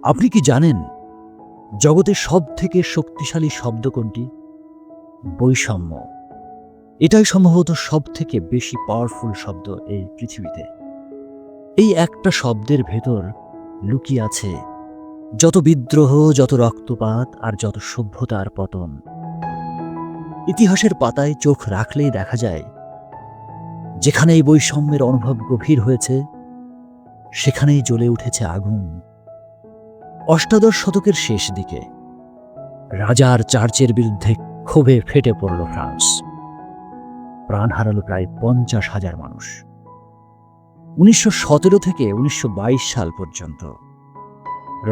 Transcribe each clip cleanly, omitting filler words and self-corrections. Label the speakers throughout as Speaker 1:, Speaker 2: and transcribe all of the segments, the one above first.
Speaker 1: আপনি কি জানেন জগতের সবথেকে শক্তিশালী শব্দ কোনটি? বৈষম্য। এটাই সম্ভবত সবথেকে বেশি পাওয়ারফুল শব্দ এই পৃথিবীতে। এই একটা শব্দের ভেতর লুকিয়ে আছে যত বিদ্রোহ, যত রক্তপাত আর যত সভ্যতার পতন। ইতিহাসের পাতায় চোখ রাখলেই দেখা যায়, যেখানে এই বৈষম্যের অনুভব গভীর হয়েছে সেখানেই জ্বলে উঠেছে আগুন। অষ্টাদশ শতকের শেষ দিকে রাজার চার্চের বিরুদ্ধে ক্ষোভে ফেটে পড়ল ফ্রান্স। প্রাণ হারালো প্রায় 50,000 মানুষ। 1917 থেকে 1922 সাল পর্যন্ত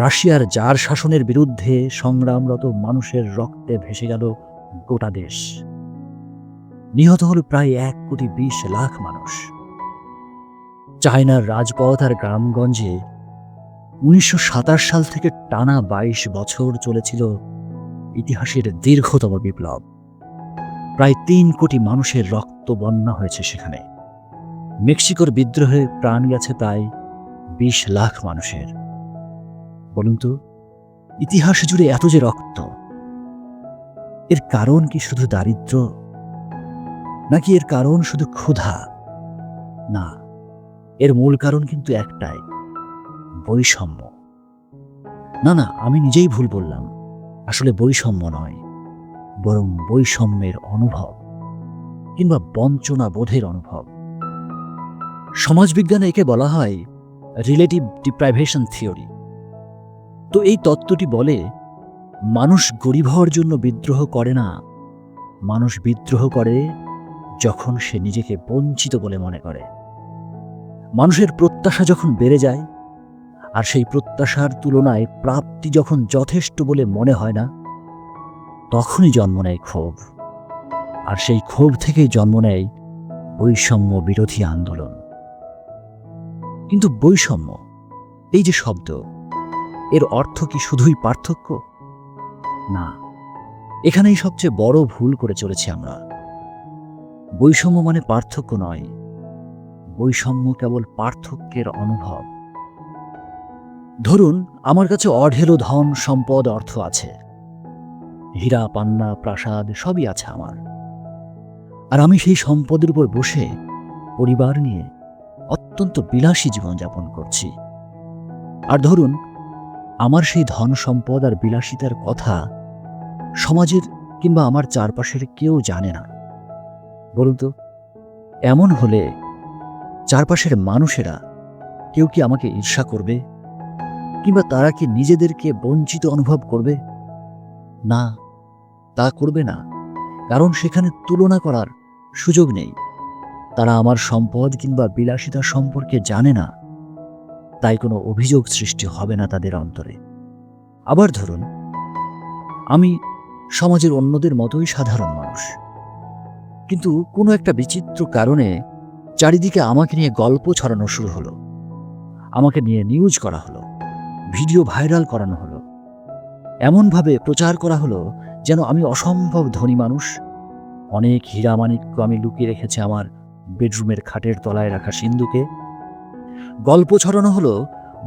Speaker 1: রাশিয়ার জার শাসনের বিরুদ্ধে সংগ্রামরত মানুষের রক্তে ভেসে গেল গোটা দেশ। নিহত হল প্রায় 1,20,00,000 মানুষ। চায়নার রাজপথ আর গ্রামগঞ্জে 1927 সাল থেকে টানা 22 বছর চলেছিল ইতিহাসের দীর্ঘতম বিপ্লব। প্রায় 3 কোটি মানুষের রক্ত বন্যা হয়েছে সেখানে। মেক্সিকোর বিদ্রোহে প্রাণ গেছে প্রায় 20 লাখ মানুষের। বলুন তো, ইতিহাস জুড়ে এত যে রক্ত, এর কারণ কি শুধু দারিদ্র্য, নাকি এর কারণ শুধু ক্ষুধা? না, এর মূল কারণ কিন্তু একটাই, বৈষম্য। না, আমি নিজেই ভুল বললাম। আসলে বৈষম্য নয়, বরং বৈষম্যের অনুভব কিংবা বঞ্চনা বোধের অনুভব। সমাজবিজ্ঞানে একে বলা হয় রিলেটিভ ডিপ্রাইভেশন থিওরি। তো এই তত্ত্বটি বলে, মানুষ গরিব হওয়ার জন্য বিদ্রোহ করে না, মানুষ বিদ্রোহ করে যখন সে নিজেকে বঞ্চিত বলে মনে করে। মানুষের প্রত্যাশা যখন বেড়ে যায় আর সেই প্রত্যাশার তুলনায় প্রাপ্তি যখন যথেষ্ট বলে মনে হয় না, তখনই জন্ম নেয় ক্ষোভ। আর সেই ক্ষোভ থেকেই জন্ম নেয় বৈষম্য বিরোধী আন্দোলন। কিন্তু বৈষম্য, এই যে শব্দ, এর অর্থ কি শুধুই পার্থক্য? না, এখানেই সবচেয়ে বড় ভুল করে চলেছি আমরা। বৈষম্য মানে পার্থক্য নয়, বৈষম্য কেবল পার্থক্যের অনুভব। ধরুন, আমার কাছে অঢেলো ধন, সম্পদ, অর্থ আছে। হীরা, পান্না, প্রাসাদ সবই আছে আমার। আর আমি সেই সম্পদের উপর বসে পরিবার নিয়ে অত্যন্ত বিলাসী জীবনযাপন করছি। আর ধরুন, আমার সেই ধন, সম্পদ আর বিলাসিতার কথা সমাজের কিংবা আমার চারপাশের কেউ জানে না। বলুন তো, এমন হলে চারপাশের মানুষেরা কেউ কি আমাকে ঈর্ষা করবে? কিংবা তারা কি নিজেদেরকে বঞ্চিত অনুভব করবে? না, তা করবে না, কারণ সেখানে তুলনা করার সুযোগ নেই। তারা আমার সম্পদ কিংবা বিলাসিতা সম্পর্কে জানে না, তাই কোনো অভিযোগ সৃষ্টি হবে না তাদের অন্তরে। আবার ধরুন, আমি সমাজের অন্যদের মতোই সাধারণ মানুষ, কিন্তু কোনো একটা বিচিত্র কারণে চারিদিকে আমাকে নিয়ে গল্প ছড়ানো শুরু হলো, আমাকে নিয়ে নিউজ করা হলো, ভিডিও ভাইরাল করানো হলো, এমনভাবে প্রচার করা হলো যেন আমি অসম্ভব ধনী মানুষ। অনেক হীরা মাণিক্য আমি লুকিয়ে রেখেছি আমার বেডরুমের খাটের তলায় রাখা সিন্দুকে। গল্প ছড়ানো হলো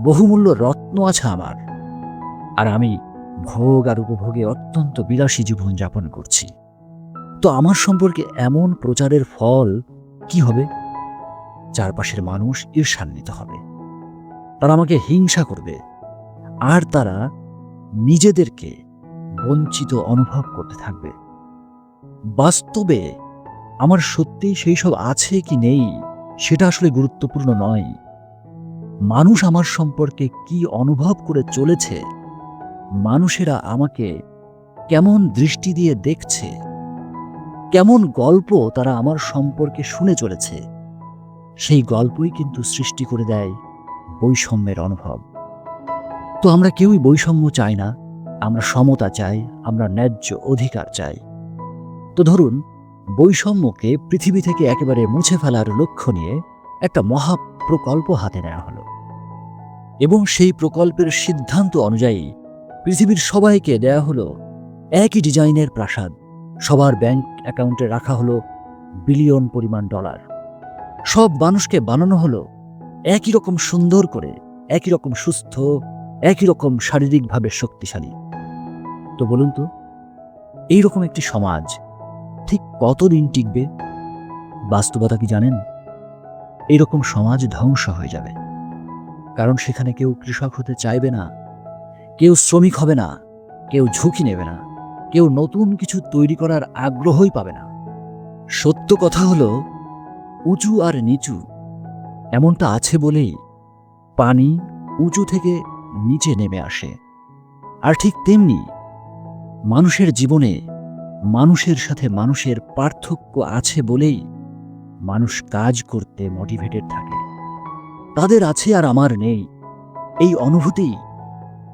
Speaker 1: বহুমূল্য রত্ন আছে আমার, আর আমি ভোগ আর উপভোগে অত্যন্ত বিলাসী জীবন যাপন করছি। তো আমার সম্পর্কে এমন প্রচারের ফল কি হবে? চারপাশের মানুষ ঈর্ষান্বিত হবে, তারা আমাকে হিংসা করবে, আর তারা নিজেদেরকে বঞ্চিত অনুভব করতে থাকবে। বাস্তবে আমার সত্যিই সেই সব আছে কি নেই সেটা আসলে গুরুত্বপূর্ণ নয়। মানুষ আমার সম্পর্কে কি অনুভব করে চলেছে, মানুষেরা আমাকে কেমন দৃষ্টি দিয়ে দেখছে, কেমন গল্প তারা আমার সম্পর্কে শুনে চলেছে, সেই গল্পই কিন্তু সৃষ্টি করে দেয় বৈষম্যের অনুভব। তো আমরা কেউই বৈষম্য চাই না, আমরা সমতা চাই, আমরা ন্যায্য অধিকার চাই। তো ধরুন, বৈষম্যকে পৃথিবী থেকে একেবারে মুছে ফেলার লক্ষ্য নিয়ে একটা মহা প্রকল্প হাতে নেওয়া হলো, এবং সেই প্রকল্পের সিদ্ধান্ত অনুযায়ী পৃথিবীর সবাইকে দেয়া হলো একই ডিজাইনের প্রাসাদ। সবার ব্যাংক অ্যাকাউন্টে রাখা হলো বিলিয়ন পরিমাণ ডলার। সব মানুষকে বানানো হলো একই রকম সুন্দর করে, একই রকম সুস্থ, একই রকম শারীরিকভাবে শক্তিশালী। তো বলুন তো, এইরকম একটি সমাজ ঠিক কতদিন টিকবে? বাস্তবতা কি জানেন? এইরকম সমাজ ধ্বংস হয়ে যাবে। কারণ সেখানে কেউ কৃষক হতে চাইবে না, কেউ শ্রমিক হবে না, কেউ ঝুঁকি নেবে না, কেউ নতুন কিছু তৈরি করার আগ্রহই পাবে না। সত্য কথা হলো, উঁচু আর নিচু এমনটা আছে বলেই পানি উঁচু থেকে নিচে নেমে আসে। আর ঠিক তেমনি মানুষের জীবনে মানুষের সাথে মানুষের পার্থক্য আছে বলেই মানুষ কাজ করতে মোটিভেটেড থাকে। তাদের আছে আর আমার নেই, এই অনুভূতি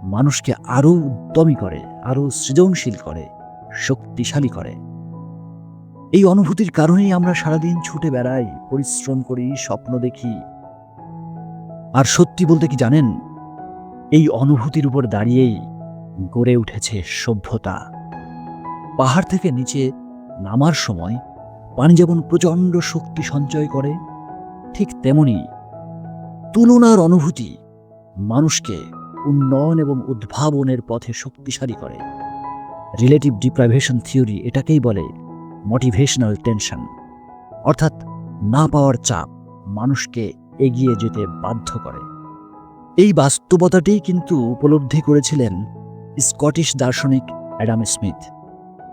Speaker 1: মানুষকে আরও উদ্যমী করে, আরও সৃজনশীল করে, শক্তিশালী করে। এই অনুভূতির কারণেই আমরা সারাদিন ছুটে বেড়াই, পরিশ্রম করি, স্বপ্ন দেখি। আর সত্যি বলতে কি জানেন, এই অনুভূতির উপর দাঁড়িয়েই গড়ে উঠেছে সভ্যতা। পাহাড় থেকে নিচে নামার সময় পানি যেমন প্রচণ্ড শক্তি সঞ্চয় করে, ঠিক তেমনি তুলনার অনুভূতি মানুষকে উন্নয়ন এবং উদ্ভাবনের পথে শক্তিশালী করে। রিলেটিভ ডিপ্রাইভেশন থিওরি এটাকেই বলে মোটিভেশনাল টেনশন, অর্থাৎ না পাওয়ার চাপ মানুষকে এগিয়ে যেতে বাধ্য করে। এই বাস্তবতাটি কিন্তু উপলব্ধি করেছিলেন স্কটিশ দার্শনিক অ্যাডাম স্মিথ।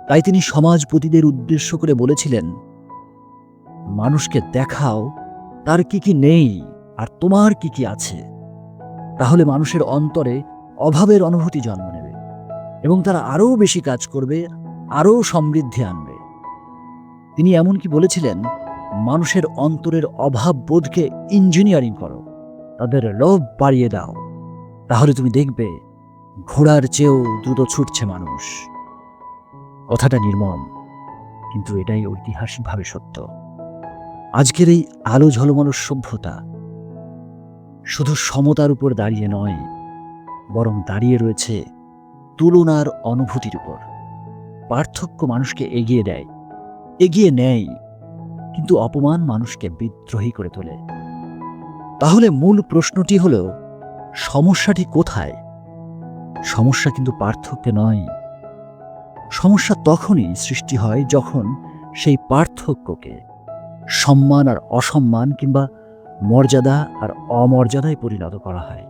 Speaker 1: তাই তিনি সমাজপতিদের উদ্দেশ্য করে বলেছিলেন, মানুষকে দেখাও তার কি কি নেই আর তোমার কি কি আছে, তাহলে মানুষের অন্তরে অভাবের অনুভূতি জন্ম নেবে এবং তারা আরও বেশি কাজ করবে, আরও সমৃদ্ধি আনবে। তিনি এমনকি বলেছিলেন, মানুষের অন্তরের অভাব বোধকে ইঞ্জিনিয়ারিং করো, তাদের লোভ বাড়িয়ে দাও, তাহলে তুমি দেখবে ঘোড়ার চেয়েও দ্রুত ছুটছে মানুষ। কথাটা নির্মম, কিন্তু এটাই ঐতিহাসিকভাবে সত্য। আজকের এই আলো ঝলমলো সভ্যতা শুধু সমতার উপর দাঁড়িয়ে নয়, বরং দাঁড়িয়ে রয়েছে তুলনার অনুভূতির উপর। পার্থক্য মানুষকে এগিয়ে দেয়, এগিয়ে নেয়, কিন্তু অপমান মানুষকে বিদ্রোহী করে তোলে। তাহলে মূল প্রশ্নটি হল, সমস্যাটি কোথায়? সমস্যা কিন্তু পার্থক্যে নয়। সমস্যা তখনই সৃষ্টি হয় যখন সেই পার্থক্যকে সম্মান আর অসম্মান কিংবা মর্যাদা আর অমর্যাদায় পরিণত করা হয়।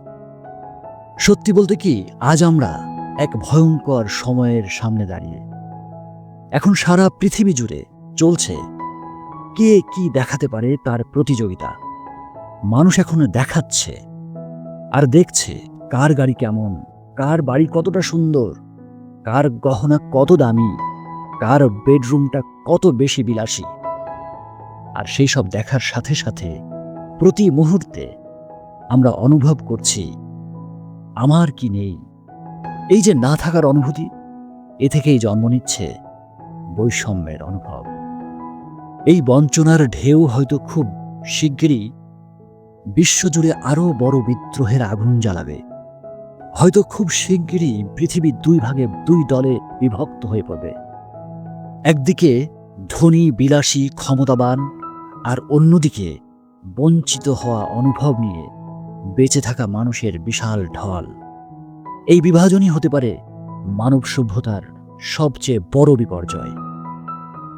Speaker 1: সত্যি বলতে কি, আজ আমরা এক ভয়ঙ্কর সময়ের সামনে দাঁড়িয়ে। এখন সারা পৃথিবী জুড়ে চলছে কে কি দেখাতে পারে তার প্রতিযোগিতা। মানুষ এখন দেখাচ্ছে আর দেখছে কার গাড়ি কেমন, কার বাড়ি কতটা সুন্দর, কার গহনা কত দামি, কার বেডরুমটা কত বেশি বিলাসী। আর সেই সব দেখার সাথে সাথে প্রতি মুহূর্তে আমরা অনুভব করছি আমার কি নেই। এই যে না থাকার অনুভূতি, এ থেকেই জন্ম নিচ্ছে বৈষম্যের অনুভব। এই বঞ্চনার ঢেউ হয়তো খুব শিগগিরই বিশ্বজুড়ে আরও বড় বিদ্রোহের আগুন জ্বালাবে। হয়তো খুব শিগগিরই পৃথিবী দুই ভাগে দুই দলে বিভক্ত হয়ে পড়বে। একদিকে ধনী, বিলাসী, ক্ষমতাবান, আর অন্যদিকে বঞ্চিত হওয়া অনুভব নিয়ে বেঁচে থাকা মানুষের বিশাল ঢল। এই বিভাজনই হতে পারে মানব সভ্যতার সবচেয়ে বড় বিপর্যয়।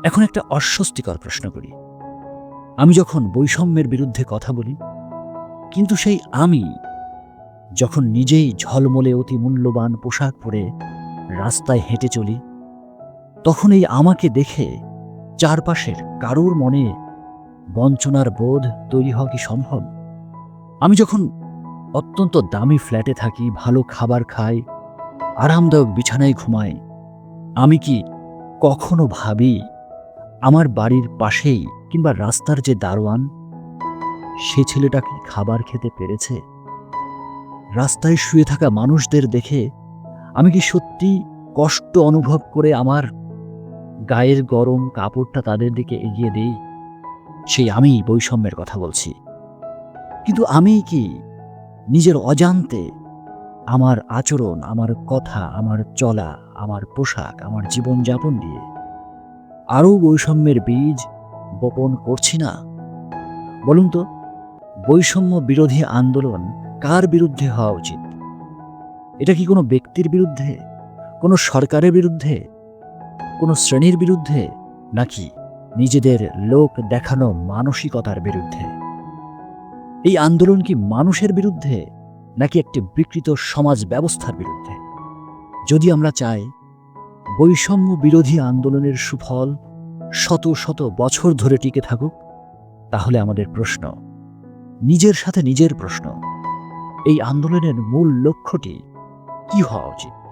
Speaker 1: এখন একটা অস্বস্তিকর প্রশ্ন করি, আমি যখন বৈষম্যের বিরুদ্ধে কথা বলি, কিন্তু সেই আমি যখন নিজেই ঝলমলে অতি মূল্যবান পোশাক পরে রাস্তায় হেঁটে চলি, তখন এই আমাকে দেখে চারপাশের কারোর মনে বঞ্চনার বোধ তৈরি হওয়া কি সম্ভব? আমি যখন অত্যন্ত দামি ফ্ল্যাটে থাকি, ভালো খাবার খাই, আরামদায়ক বিছানায় ঘুমাই, আমি কি কখনো ভাবি আমার বাড়ির পাশেই কিংবা রাস্তার যে দারোয়ান, সে ছেলেটা কি খাবার খেতে পেরেছে? রাস্তায় শুয়ে থাকা মানুষদের দেখে আমি কি সত্যি কষ্ট অনুভব করে আমার গায়ের গরম কাপড়টা তাদের দিকে এগিয়ে দেই? সেই আমি বৈষম্যের কথা বলছি। কিন্তু আমি কি নিজের অজান্তে আমার আচরণ, আমার কথা, আমার চলা, আমার পোশাক, আমার জীবনযাপন দিয়ে আরও বৈষম্যের বীজ বপন করছি না? বলুন তো, বৈষম্য বিরোধী আন্দোলন কার বিরুদ্ধে হওয়া উচিত? এটা কি কোনো ব্যক্তির বিরুদ্ধে, কোনো সরকারের বিরুদ্ধে, কোনো শ্রেণীর বিরুদ্ধে, নাকি নিজেদের লোক দেখানো মানসিকতার বিরুদ্ধে? এই আন্দোলন কি মানুষের বিরুদ্ধে, নাকি একটি বিকৃত সমাজ ব্যবস্থার বিরুদ্ধে? যদি আমরা চাই বৈষম্য বিরোধী আন্দোলনের সুফল শত শত বছর ধরে টিকে থাকুক, তাহলে আমাদের প্রশ্ন, নিজের সাথে নিজের প্রশ্ন, এই আন্দোলনের মূল লক্ষ্যটি কি হওয়া উচিত?